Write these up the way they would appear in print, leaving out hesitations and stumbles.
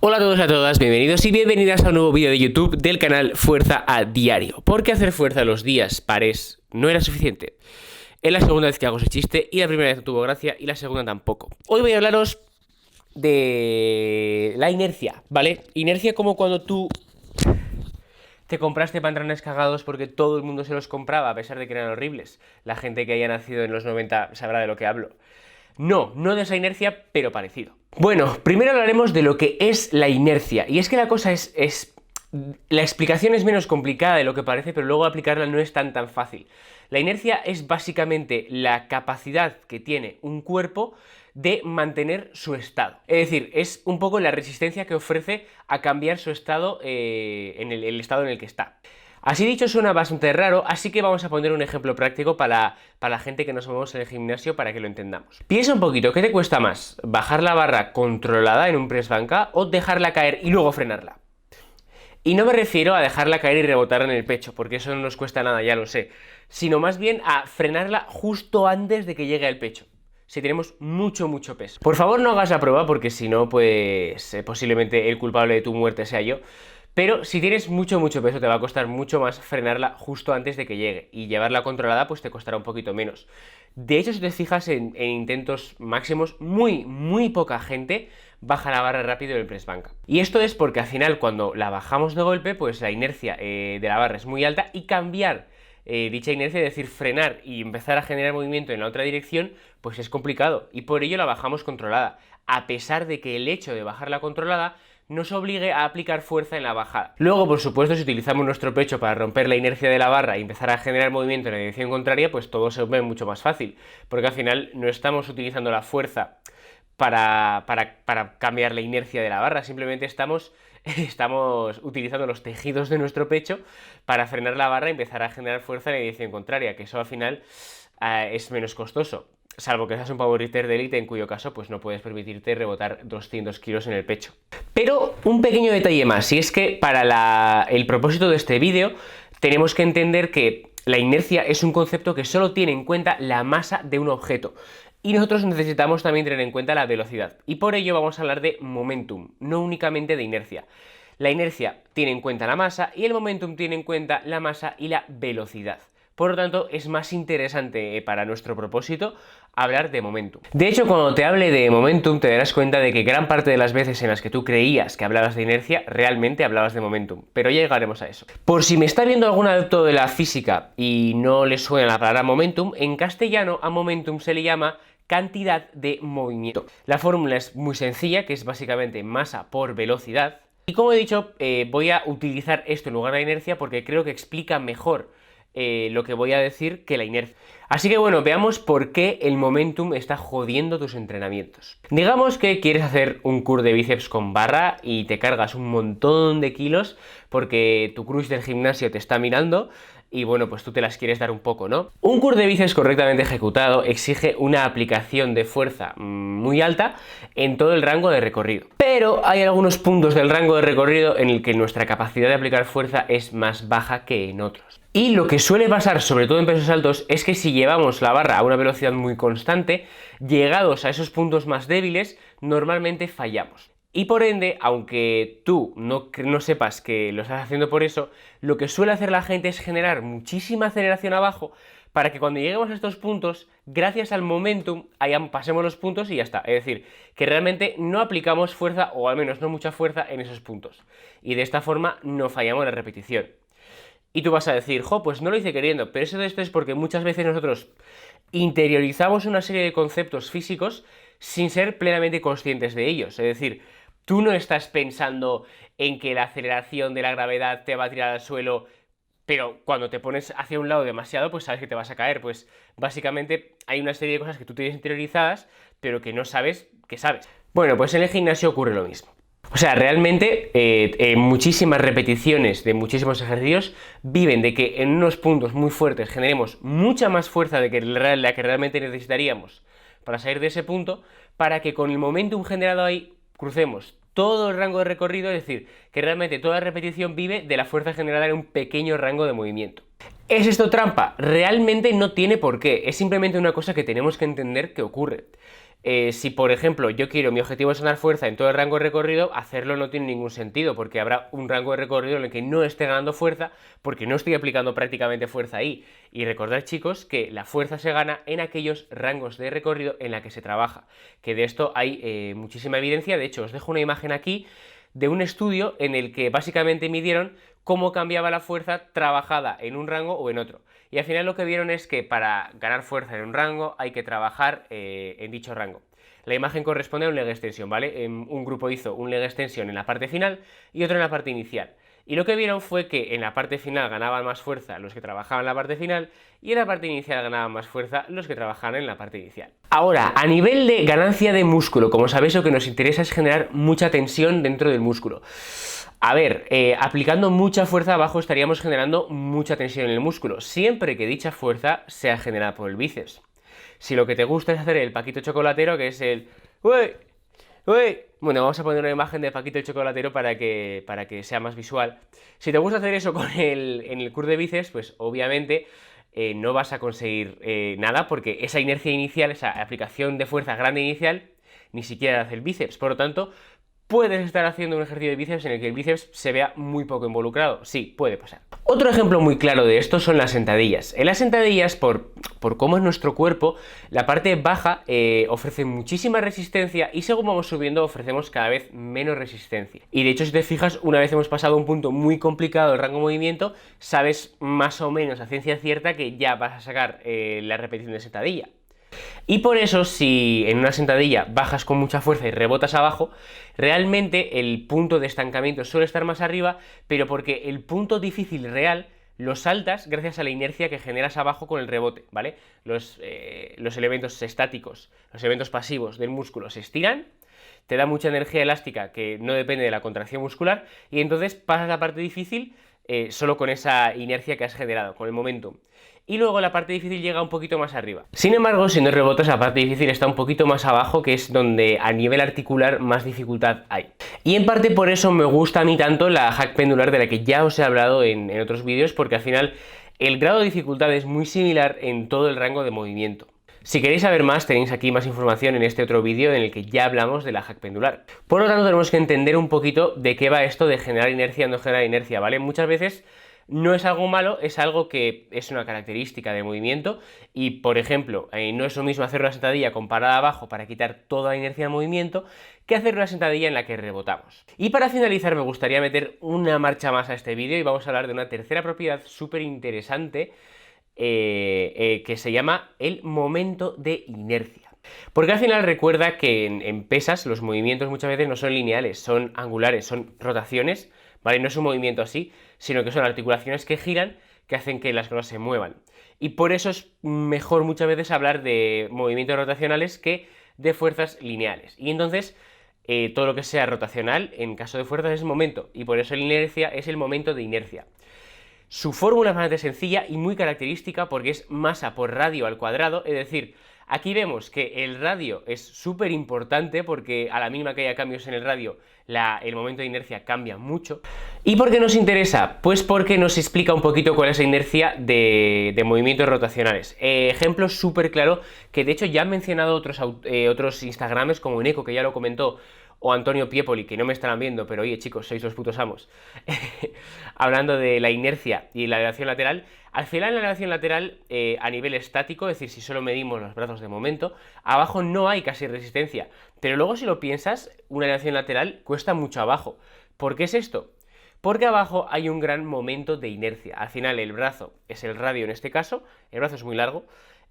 Hola a todos y a todas, bienvenidos y bienvenidas a un nuevo vídeo de YouTube del canal Fuerza a Diario. Porque hacer fuerza los días pares no era suficiente. Es la segunda vez que hago ese chiste y la primera vez no tuvo gracia y la segunda tampoco. Hoy voy a hablaros de la inercia, ¿vale? Inercia como cuando tú te compraste pantalones cagados porque todo el mundo se los compraba a pesar de que eran horribles. La gente que haya nacido en los 90 sabrá de lo que hablo. No de esa inercia, pero parecido. Bueno, primero hablaremos de lo que es la inercia. Y es que la cosa la explicación es menos complicada de lo que parece, pero luego aplicarla no es tan fácil. La inercia es básicamente la capacidad que tiene un cuerpo de mantener su estado. Es decir, es un poco la resistencia que ofrece a cambiar su estado en el estado en el que está. Así dicho, suena bastante raro, así que vamos a poner un ejemplo práctico para la gente que nos movemos en el gimnasio para que lo entendamos. Piensa un poquito, ¿qué te cuesta más? ¿Bajar la barra controlada en un press banca o dejarla caer y luego frenarla? Y no me refiero a dejarla caer y rebotar en el pecho, porque eso no nos cuesta nada, ya lo sé, sino más bien a frenarla justo antes de que llegue al pecho, si tenemos mucho peso. Por favor, no hagas la prueba, porque si no, pues posiblemente el culpable de tu muerte sea yo. Pero si tienes mucho peso, te va a costar mucho más frenarla justo antes de que llegue. Y llevarla controlada, pues te costará un poquito menos. De hecho, si te fijas en intentos máximos, muy poca gente baja la barra rápido del press banca. Y esto es porque al final, cuando la bajamos de golpe, pues la inercia de la barra es muy alta y cambiar dicha inercia, es decir, frenar y empezar a generar movimiento en la otra dirección, pues es complicado. Y por ello la bajamos controlada. A pesar de que el hecho de bajarla controlada nos obligue a aplicar fuerza en la bajada. Luego, por supuesto, si utilizamos nuestro pecho para romper la inercia de la barra y empezar a generar movimiento en la dirección contraria, pues todo se ve mucho más fácil, porque al final no estamos utilizando la fuerza para cambiar la inercia de la barra, simplemente estamos utilizando los tejidos de nuestro pecho para frenar la barra y empezar a generar fuerza en la dirección contraria, que eso al final es menos costoso. Salvo que seas un powerlifter de élite, en cuyo caso pues no puedes permitirte rebotar 200 kilos en el pecho. Pero un pequeño detalle más, y es que para el propósito de este vídeo tenemos que entender que la inercia es un concepto que solo tiene en cuenta la masa de un objeto. Y nosotros necesitamos también tener en cuenta la velocidad. Y por ello vamos a hablar de momentum, no únicamente de inercia. La inercia tiene en cuenta la masa y el momentum tiene en cuenta la masa y la velocidad. Por lo tanto, es más interesante para nuestro propósito hablar de momentum. De hecho, cuando te hable de momentum, te darás cuenta de que gran parte de las veces en las que tú creías que hablabas de inercia, realmente hablabas de momentum. Pero ya llegaremos a eso. Por si me está viendo algún adepto de la física y no le suena la palabra momentum, en castellano a momentum se le llama cantidad de movimiento. La fórmula es muy sencilla, que es básicamente masa por velocidad. Y como he dicho, voy a utilizar esto en lugar de la inercia porque creo que explica mejor lo que voy a decir que la inercia. Así que bueno, veamos por qué el momentum está jodiendo tus entrenamientos. Digamos que quieres hacer un curl de bíceps con barra y te cargas un montón de kilos porque tu crush del gimnasio te está mirando y bueno, pues tú te las quieres dar un poco, ¿no? Un curl de bíceps correctamente ejecutado exige una aplicación de fuerza muy alta en todo el rango de recorrido. Pero hay algunos puntos del rango de recorrido en el que nuestra capacidad de aplicar fuerza es más baja que en otros. Y lo que suele pasar, sobre todo en pesos altos, es que si llevamos la barra a una velocidad muy constante, llegados a esos puntos más débiles, normalmente fallamos. Y por ende, aunque tú no sepas que lo estás haciendo por eso, lo que suele hacer la gente es generar muchísima aceleración abajo para que cuando lleguemos a estos puntos, gracias al momentum, pasemos los puntos y ya está. Es decir, que realmente no aplicamos fuerza, o al menos no mucha fuerza, en esos puntos. Y de esta forma no fallamos la repetición. Y tú vas a decir, jo, pues no lo hice queriendo, pero esto es porque muchas veces nosotros interiorizamos una serie de conceptos físicos sin ser plenamente conscientes de ellos. Es decir, tú no estás pensando en que la aceleración de la gravedad te va a tirar al suelo, pero cuando te pones hacia un lado demasiado, pues sabes que te vas a caer. Pues básicamente hay una serie de cosas que tú tienes interiorizadas, pero que no sabes que sabes. Bueno, pues en el gimnasio ocurre lo mismo. O sea, realmente muchísimas repeticiones de muchísimos ejercicios viven de que en unos puntos muy fuertes generemos mucha más fuerza de la que realmente necesitaríamos para salir de ese punto, para que con el momentum generado ahí crucemos todo el rango de recorrido, es decir, que realmente toda repetición vive de la fuerza generada en un pequeño rango de movimiento. ¿Es esto trampa? Realmente no tiene por qué, es simplemente una cosa que tenemos que entender que ocurre. Si por ejemplo yo quiero, mi objetivo es ganar fuerza en todo el rango de recorrido, hacerlo no tiene ningún sentido, porque habrá un rango de recorrido en el que no esté ganando fuerza, porque no estoy aplicando prácticamente fuerza ahí. Y recordad, chicos, que la fuerza se gana en aquellos rangos de recorrido en la que se trabaja, que de esto hay muchísima evidencia. De hecho, os dejo una imagen aquí de un estudio en el que básicamente midieron cómo cambiaba la fuerza trabajada en un rango o en otro. Y al final lo que vieron es que para ganar fuerza en un rango hay que trabajar en dicho rango. La imagen corresponde a un leg extension, ¿vale? Un grupo hizo un leg extension en la parte final y otro en la parte inicial. Y lo que vieron fue que en la parte final ganaban más fuerza los que trabajaban en la parte final y en la parte inicial ganaban más fuerza los que trabajaban en la parte inicial. Ahora, a nivel de ganancia de músculo, como sabéis, lo que nos interesa es generar mucha tensión dentro del músculo. A ver, aplicando mucha fuerza abajo estaríamos generando mucha tensión en el músculo, siempre que dicha fuerza sea generada por el bíceps. Si lo que te gusta es hacer el Paquito chocolatero, que es el... ¡Uy! ¡Uy! Bueno, vamos a poner una imagen de Paquito el chocolatero para que sea más visual. Si te gusta hacer eso en el curl de bíceps, pues obviamente no vas a conseguir nada, porque esa inercia inicial, esa aplicación de fuerza grande inicial, ni siquiera hace el bíceps. Por lo tanto, puedes estar haciendo un ejercicio de bíceps en el que el bíceps se vea muy poco involucrado. Sí, puede pasar. Otro ejemplo muy claro de esto son las sentadillas. En las sentadillas, por cómo es nuestro cuerpo, la parte baja ofrece muchísima resistencia y según vamos subiendo ofrecemos cada vez menos resistencia. Y de hecho, si te fijas, una vez hemos pasado un punto muy complicado del rango de movimiento, sabes más o menos a ciencia cierta que ya vas a sacar la repetición de sentadilla. Y por eso, si en una sentadilla bajas con mucha fuerza y rebotas abajo, realmente el punto de estancamiento suele estar más arriba, pero porque el punto difícil real lo saltas gracias a la inercia que generas abajo con el rebote, ¿vale? Los elementos estáticos, los elementos pasivos del músculo se estiran, te da mucha energía elástica que no depende de la contracción muscular, y entonces pasas la parte difícil solo con esa inercia que has generado, con el momentum. Y luego la parte difícil llega un poquito más arriba. Sin embargo, si no rebotas, la parte difícil está un poquito más abajo, que es donde a nivel articular más dificultad hay. Y en parte por eso me gusta a mí tanto la hack pendular de la que ya os he hablado en otros vídeos, porque al final el grado de dificultad es muy similar en todo el rango de movimiento. Si queréis saber más, tenéis aquí más información en este otro vídeo en el que ya hablamos de la hack pendular. Por lo tanto, tenemos que entender un poquito de qué va esto de generar inercia o no generar inercia, ¿vale? Muchas veces no es algo malo, es algo que es una característica de movimiento y, por ejemplo, no es lo mismo hacer una sentadilla con parada abajo para quitar toda la inercia de movimiento que hacer una sentadilla en la que rebotamos. Y para finalizar me gustaría meter una marcha más a este vídeo y vamos a hablar de una tercera propiedad súper interesante que se llama el momento de inercia. Porque al final recuerda que en pesas los movimientos muchas veces no son lineales, son angulares, son rotaciones, ¿vale? No es un movimiento así, sino que son articulaciones que giran, que hacen que las cosas se muevan. Y por eso es mejor muchas veces hablar de movimientos rotacionales que de fuerzas lineales. Y entonces, todo lo que sea rotacional, en caso de fuerzas, es momento. Y por eso la inercia es el momento de inercia. Su fórmula es bastante sencilla y muy característica porque es masa por radio al cuadrado, es decir, aquí vemos que el radio es súper importante porque a la mínima que haya cambios en el radio, el momento de inercia cambia mucho. ¿Y por qué nos interesa? Pues porque nos explica un poquito cuál es la inercia de movimientos rotacionales. Ejemplo súper claro, que de hecho ya han mencionado otros Instagrames como Eneco, que ya lo comentó, o Antonio Piepoli, que no me estarán viendo, pero oye chicos, sois los putos amos, hablando de la inercia y la elevación lateral. Al final la elevación lateral a nivel estático, es decir, si solo medimos los brazos de momento, abajo no hay casi resistencia, pero luego si lo piensas, una elevación lateral cuesta mucho abajo. ¿Por qué es esto? Porque abajo hay un gran momento de inercia. Al final el brazo es el radio en este caso, el brazo es muy largo,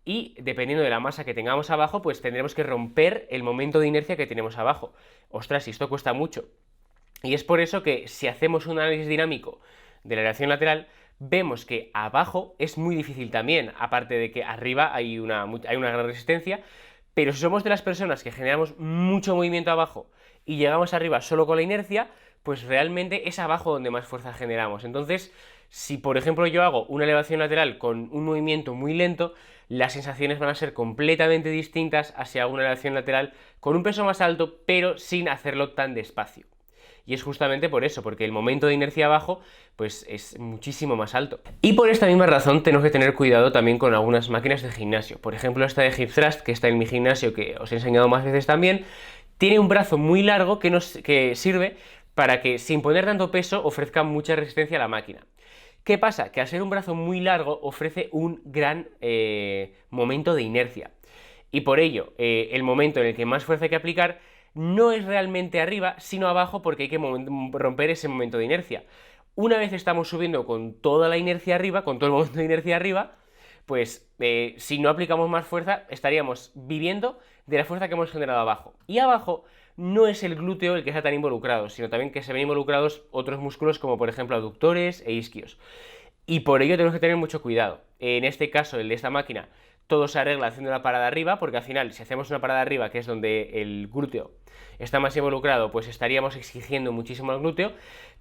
y dependiendo de la masa que tengamos abajo, pues tendremos que romper el momento de inercia que tenemos abajo. Ostras, si esto cuesta mucho. Y es por eso que si hacemos un análisis dinámico de la elevación lateral, vemos que abajo es muy difícil también, aparte de que arriba hay una gran resistencia, pero si somos de las personas que generamos mucho movimiento abajo y llegamos arriba solo con la inercia, pues realmente es abajo donde más fuerza generamos. Entonces, si por ejemplo yo hago una elevación lateral con un movimiento muy lento, las sensaciones van a ser completamente distintas a si hago una elevación lateral con un peso más alto, pero sin hacerlo tan despacio. y es justamente por eso, porque el momento de inercia abajo pues es muchísimo más alto. Y por esta misma razón tenemos que tener cuidado también con algunas máquinas de gimnasio. Por ejemplo, esta de Hip Thrust, que está en mi gimnasio, que os he enseñado más veces también, tiene un brazo muy largo que sirve para que, sin poner tanto peso, ofrezca mucha resistencia a la máquina. ¿Qué pasa? Que al ser un brazo muy largo ofrece un gran momento de inercia. Y por ello, el momento en el que más fuerza hay que aplicar no es realmente arriba, sino abajo, porque hay que romper ese momento de inercia. Una vez estamos subiendo con toda la inercia arriba, con todo el momento de inercia arriba, pues si no aplicamos más fuerza, estaríamos viviendo de la fuerza que hemos generado abajo. Y abajo no es el glúteo el que está tan involucrado, sino también que se ven involucrados otros músculos como por ejemplo aductores e isquios. Y por ello tenemos que tener mucho cuidado. En este caso, el de esta máquina, todo se arregla haciendo una parada arriba, porque al final, si hacemos una parada arriba, que es donde el glúteo está más involucrado, pues estaríamos exigiendo muchísimo al glúteo,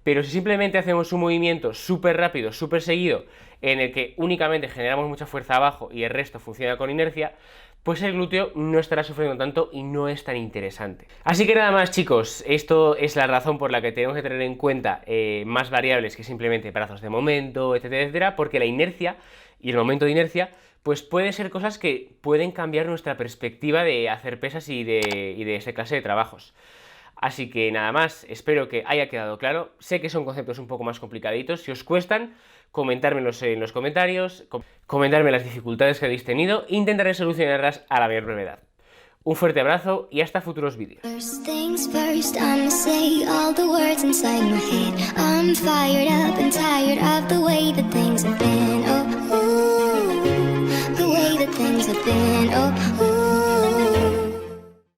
pero si simplemente hacemos un movimiento súper rápido, súper seguido, en el que únicamente generamos mucha fuerza abajo y el resto funciona con inercia, pues el glúteo no estará sufriendo tanto y no es tan interesante. Así que nada más, chicos, esto es la razón por la que tenemos que tener en cuenta más variables que simplemente brazos de momento, etcétera, etcétera, porque la inercia y el momento de inercia pues pueden ser cosas que pueden cambiar nuestra perspectiva de hacer pesas y de esa clase de trabajos. Así que nada más, espero que haya quedado claro. Sé que son conceptos un poco más complicaditos. Si os cuestan, comentármelos en los comentarios, comentarme las dificultades que habéis tenido e intentaré solucionarlas a la mayor brevedad. Un fuerte abrazo y hasta futuros vídeos. First things first, I'ma say all the words inside my head. I'm fired up and tired of the way that things have been. Oh, ooh, the way that things have been. Oh, ooh.